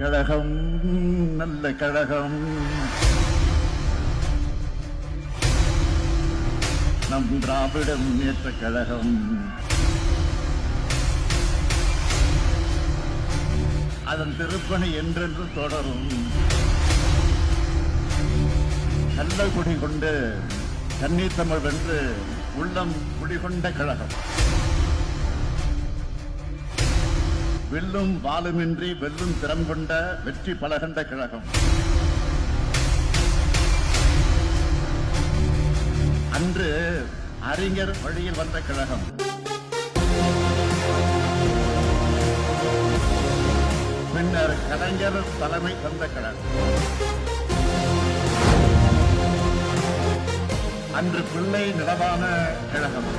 கழகம் நல்ல கழகம், நம் திராவிட முன்னேற்ற கழகம். அதன் திருப்பணி என்றென்று தொடரும். நல்ல குடி கொண்டு கன்னி தமிழ் வென்று உள்ளம் குடிகொண்ட கழகம். வெல்லும் வாளுமின்றி வெல்லும் திறம் கொண்ட வெற்றி பலகண்ட கழகம். அன்று அறிஞர் வழியில் வந்த கழகம். பின்னர் கலைஞர் தலைமை தந்த கழகம். அன்று பிள்ளை நிலவான கழகம்.